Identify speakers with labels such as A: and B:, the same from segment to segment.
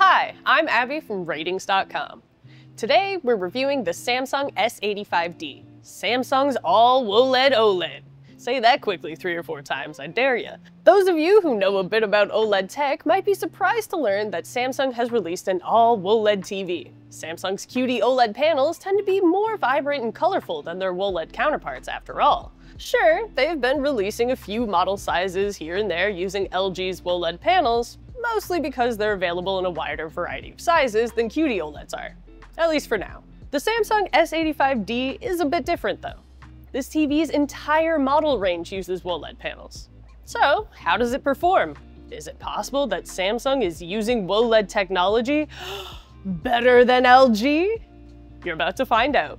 A: Hi, I'm Abby from Ratings.com. Today, we're reviewing the Samsung S85D, Samsung's all-WOLED OLED. Say that quickly 3 or 4 times, I dare ya. Those of you who know a bit about OLED tech might be surprised to learn that Samsung has released an all-WOLED TV. Samsung's QD-OLED panels tend to be more vibrant and colorful than their WOLED counterparts after all. Sure, they've been releasing a few model sizes here and there using LG's WOLED panels, mostly because they're available in a wider variety of sizes than QD-OLEDs are. At least for now. The Samsung S85D is a bit different though. This TV's entire model range uses WOLED panels. So, how does it perform? Is it possible that Samsung is using WOLED technology better than LG? You're about to find out.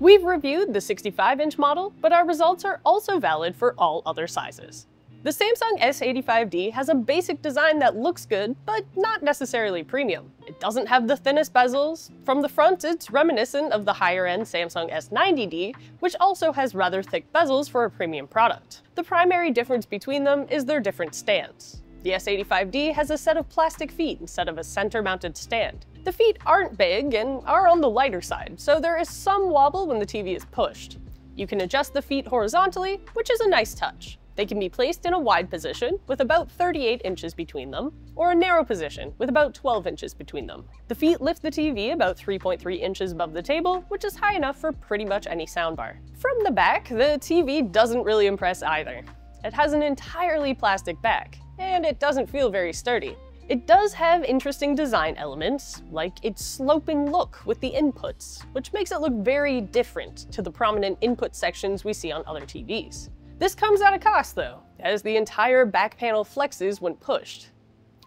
A: We've reviewed the 65-inch model, but our results are also valid for all other sizes. The Samsung S85D has a basic design that looks good, but not necessarily premium. It doesn't have the thinnest bezels. From the front, it's reminiscent of the higher-end Samsung S90D, which also has rather thick bezels for a premium product. The primary difference between them is their different stands. The S85D has a set of plastic feet instead of a center-mounted stand. The feet aren't big and are on the lighter side, so there is some wobble when the TV is pushed. You can adjust the feet horizontally, which is a nice touch. They can be placed in a wide position, with about 38 inches between them, or a narrow position, with about 12 inches between them. The feet lift the TV about 3.3 inches above the table, which is high enough for pretty much any soundbar. From the back, the TV doesn't really impress either. It has an entirely plastic back, and it doesn't feel very sturdy. It does have interesting design elements, like its sloping look with the inputs, which makes it look very different to the prominent input sections we see on other TVs. This comes at a cost though, as the entire back panel flexes when pushed.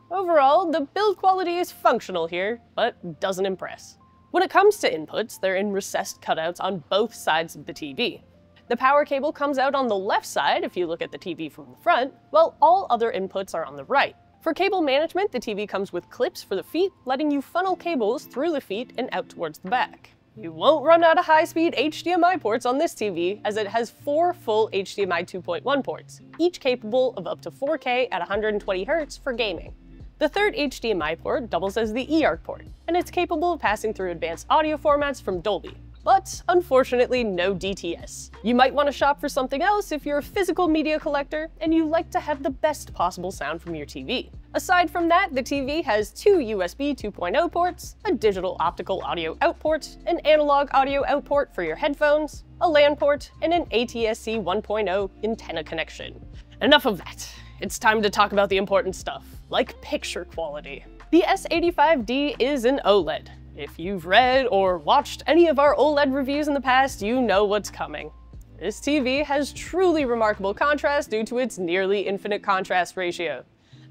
A: Overall, the build quality is functional here, but doesn't impress. When it comes to inputs, they're in recessed cutouts on both sides of the TV. The power cable comes out on the left side if you look at the TV from the front, while all other inputs are on the right. For cable management, the TV comes with clips for the feet, letting you funnel cables through the feet and out towards the back. You won't run out of high-speed HDMI ports on this TV, as it has 4 full HDMI 2.1 ports, each capable of up to 4K at 120 Hz for gaming. The third HDMI port doubles as the eARC port, and it's capable of passing through advanced audio formats from Dolby. But unfortunately, no DTS. You might want to shop for something else if you're a physical media collector and you like to have the best possible sound from your TV. Aside from that, the TV has 2 USB 2.0 ports, a digital optical audio out port, an analog audio out port for your headphones, a LAN port, and an ATSC 1.0 antenna connection. Enough of that. It's time to talk about the important stuff, like picture quality. The S85D is an OLED. If you've read or watched any of our OLED reviews in the past, you know what's coming. This TV has truly remarkable contrast due to its nearly infinite contrast ratio.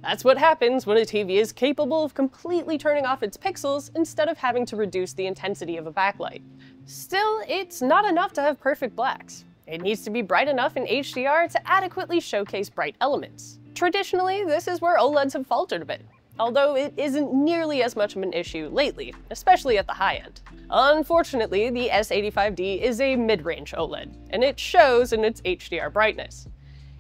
A: That's what happens when a TV is capable of completely turning off its pixels instead of having to reduce the intensity of a backlight. Still, it's not enough to have perfect blacks. It needs to be bright enough in HDR to adequately showcase bright elements. Traditionally, this is where OLEDs have faltered a bit, although it isn't nearly as much of an issue lately, especially at the high end. Unfortunately, the S85D is a mid-range OLED, and it shows in its HDR brightness.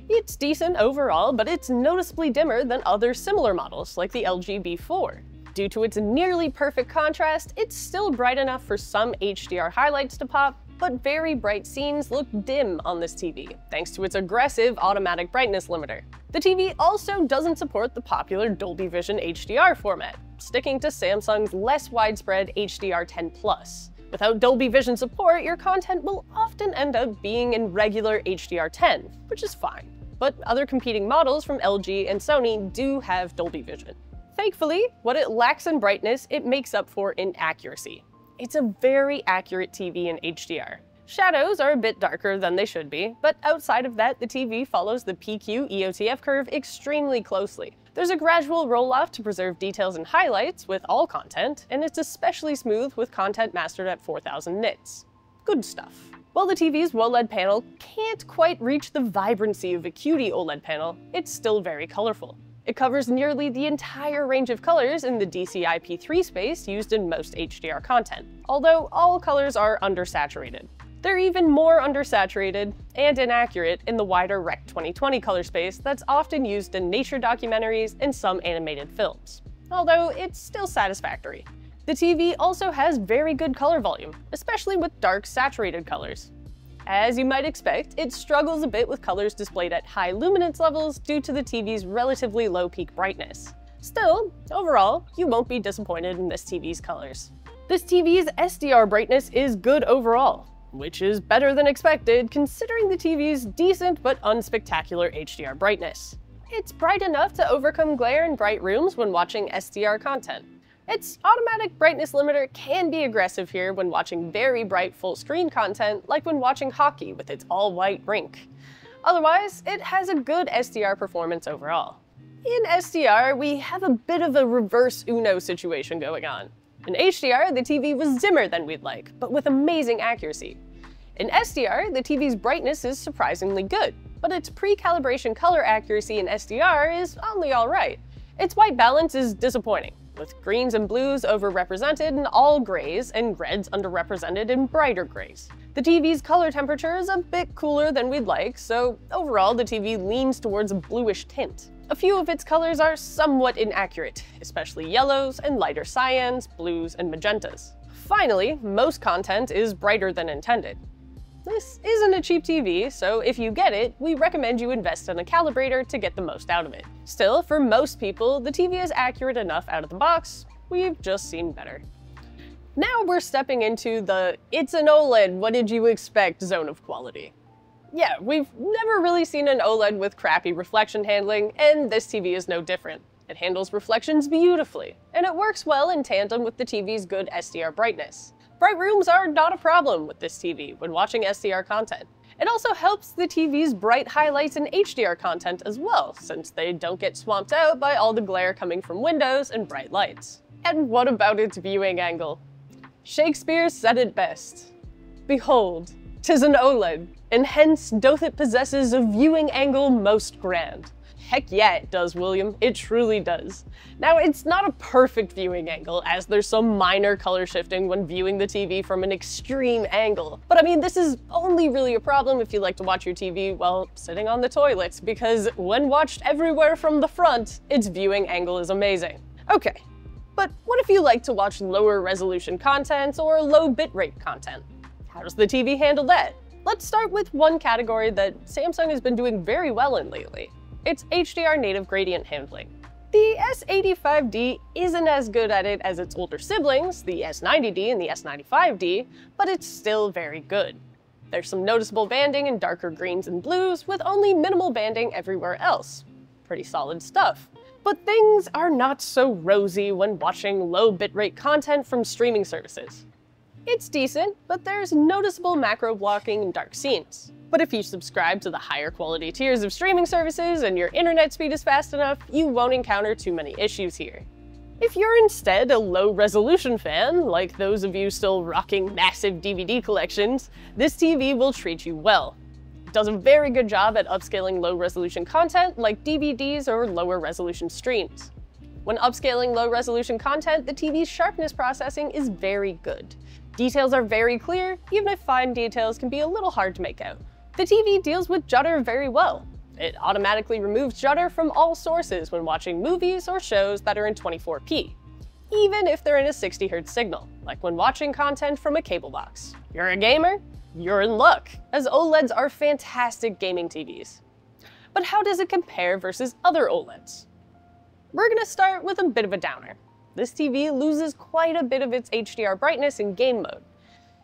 A: It's decent overall, but it's noticeably dimmer than other similar models like the LG B4. Due to its nearly perfect contrast, it's still bright enough for some HDR highlights to pop, but very bright scenes look dim on this TV, thanks to its aggressive automatic brightness limiter. The TV also doesn't support the popular Dolby Vision HDR format, sticking to Samsung's less widespread HDR10+. Without Dolby Vision support, your content will often end up being in regular HDR10, which is fine. But other competing models from LG and Sony do have Dolby Vision. Thankfully, what it lacks in brightness, it makes up for in accuracy. It's a very accurate TV in HDR. Shadows are a bit darker than they should be, but outside of that, the TV follows the PQ EOTF curve extremely closely. There's a gradual roll-off to preserve details and highlights with all content, and it's especially smooth with content mastered at 4000 nits. Good stuff. While the TV's WOLED panel can't quite reach the vibrancy of a QD-OLED panel, it's still very colorful. It covers nearly the entire range of colors in the DCI-P3 space used in most HDR content, although all colors are undersaturated. They're even more undersaturated and inaccurate in the wider Rec 2020 color space that's often used in nature documentaries and some animated films, although it's still satisfactory. The TV also has very good color volume, especially with dark saturated colors. As you might expect, it struggles a bit with colors displayed at high luminance levels due to the TV's relatively low peak brightness. Still, overall, you won't be disappointed in this TV's colors. This TV's SDR brightness is good overall, which is better than expected considering the TV's decent but unspectacular HDR brightness. It's bright enough to overcome glare in bright rooms when watching SDR content. Its automatic brightness limiter can be aggressive here when watching very bright full-screen content, like when watching hockey with its all-white rink. Otherwise, it has a good SDR performance overall. In SDR, we have a bit of a reverse Uno situation going on. In HDR, the TV was dimmer than we'd like, but with amazing accuracy. In SDR, the TV's brightness is surprisingly good, but its pre-calibration color accuracy in SDR is only alright. Its white balance is disappointing, with greens and blues overrepresented in all grays and reds underrepresented in brighter grays. The TV's color temperature is a bit cooler than we'd like, so overall the TV leans towards a bluish tint. A few of its colors are somewhat inaccurate, especially yellows and lighter cyans, blues, and magentas. Finally, most content is brighter than intended. This isn't a cheap TV, so if you get it, we recommend you invest in a calibrator to get the most out of it. Still, for most people, the TV is accurate enough out of the box. We've just seen better. Now we're stepping into the "it's an OLED, what did you expect" zone of quality. Yeah, we've never really seen an OLED with crappy reflection handling, and this TV is no different. It handles reflections beautifully, and it works well in tandem with the TV's good SDR brightness. Bright rooms are not a problem with this TV when watching SDR content. It also helps the TV's bright highlights in HDR content as well, since they don't get swamped out by all the glare coming from windows and bright lights. And what about its viewing angle? Shakespeare said it best. "Behold, 'tis an OLED, and hence doth it possesses a viewing angle most grand." Heck yeah, it does, William. It truly does. Now, it's not a perfect viewing angle, as there's some minor color shifting when viewing the TV from an extreme angle. But I mean, this is only really a problem if you like to watch your TV while sitting on the toilet, because when watched everywhere from the front, its viewing angle is amazing. Okay, but what if you like to watch lower resolution content or low bitrate content? How does the TV handle that? Let's start with one category that Samsung has been doing very well in lately. It's HDR Native GRadient handling. The S85D isn't as good at it as its older siblings, the S90D and the S95D, but it's still very good. There's some noticeable banding in darker greens and blues, with only minimal banding everywhere else. Pretty solid stuff. But things are not so rosy when watching low bitrate content from streaming services. It's decent, but there's noticeable macro blocking in dark scenes. But if you subscribe to the higher quality tiers of streaming services and your internet speed is fast enough, you won't encounter too many issues here. If you're instead a low resolution fan, like those of you still rocking massive DVD collections, this TV will treat you well. It does a very good job at upscaling low resolution content like DVDs or lower resolution streams. When upscaling low resolution content, the TV's sharpness processing is very good. Details are very clear, even if fine details can be a little hard to make out. The TV deals with Judder very well. It automatically removes Judder from all sources when watching movies or shows that are in 24p, even if they're in a 60Hz signal, like when watching content from a cable box. You're a gamer? You're in luck, as OLEDs are fantastic gaming TVs. But how does it compare versus other OLEDs? We're gonna start with a bit of a downer. This TV loses quite a bit of its HDR brightness in game mode.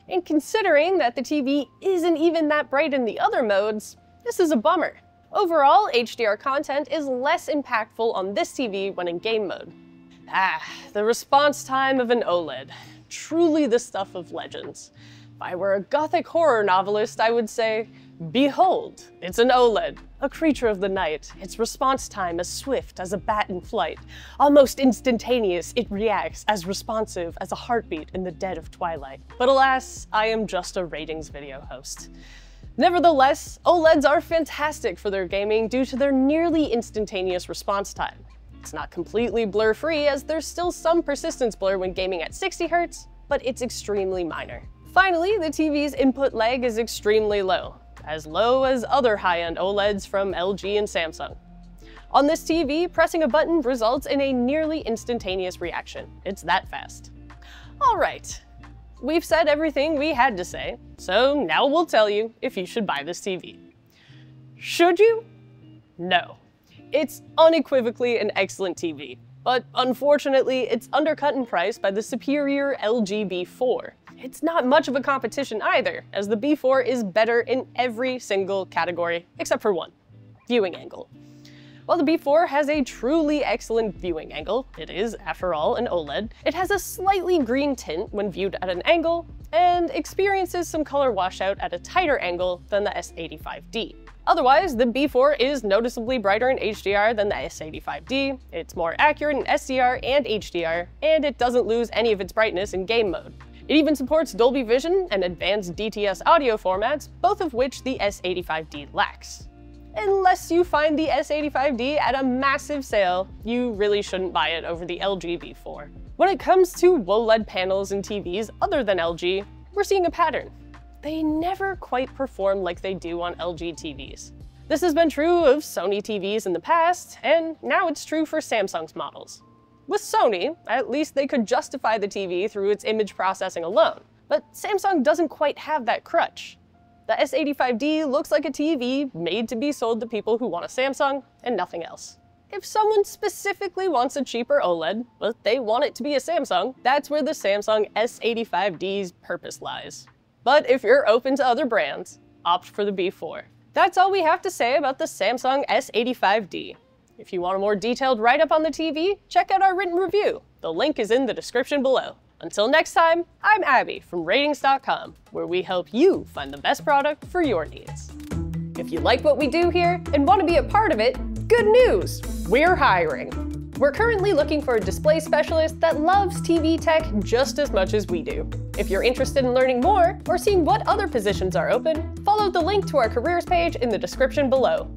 A: And considering that the TV isn't even that bright in the other modes, this is a bummer. Overall, HDR content is less impactful on this TV when in game mode. The response time of an OLED. Truly the stuff of legends. If I were a gothic horror novelist, I would say, "Behold, it's an OLED, a creature of the night. Its response time as swift as a bat in flight. Almost instantaneous, it reacts as responsive as a heartbeat in the dead of twilight." But alas, I am just a ratings video host. Nevertheless, OLEDs are fantastic for their gaming due to their nearly instantaneous response time. It's not completely blur-free, as there's still some persistence blur when gaming at 60Hz, but it's extremely minor. Finally, the TV's input lag is extremely low as other high-end OLEDs from LG and Samsung. On this TV, pressing a button results in a nearly instantaneous reaction. It's that fast. Alright, we've said everything we had to say, so now we'll tell you if you should buy this TV. Should you? No. It's unequivocally an excellent TV, but unfortunately it's undercut in price by the superior LG B4. It's not much of a competition either, as the B4 is better in every single category except for one: viewing angle. While the B4 has a truly excellent viewing angle, it is, after all, an OLED, it has a slightly green tint when viewed at an angle, and experiences some color washout at a tighter angle than the S85D. Otherwise, the B4 is noticeably brighter in HDR than the S85D, it's more accurate in SDR and HDR, and it doesn't lose any of its brightness in game mode. It even supports Dolby Vision and advanced DTS audio formats, both of which the S85D lacks. Unless you find the S85D at a massive sale, you really shouldn't buy it over the LG B4. When it comes to WOLED panels in TVs other than LG, we're seeing a pattern. They never quite perform like they do on LG TVs. This has been true of Sony TVs in the past, and now it's true for Samsung's models. With Sony, at least they could justify the TV through its image processing alone, but Samsung doesn't quite have that crutch. The S85D looks like a TV made to be sold to people who want a Samsung and nothing else. If someone specifically wants a cheaper OLED, but they want it to be a Samsung, that's where the Samsung S85D's purpose lies. But if you're open to other brands, opt for the B4. That's all we have to say about the Samsung S85D. If you want a more detailed write-up on the TV, check out our written review. The link is in the description below. Until next time, I'm Abby from Ratings.com, where we help you find the best product for your needs. If you like what we do here and want to be a part of it, good news! We're hiring. We're currently looking for a display specialist that loves TV tech just as much as we do. If you're interested in learning more or seeing what other positions are open, follow the link to our careers page in the description below.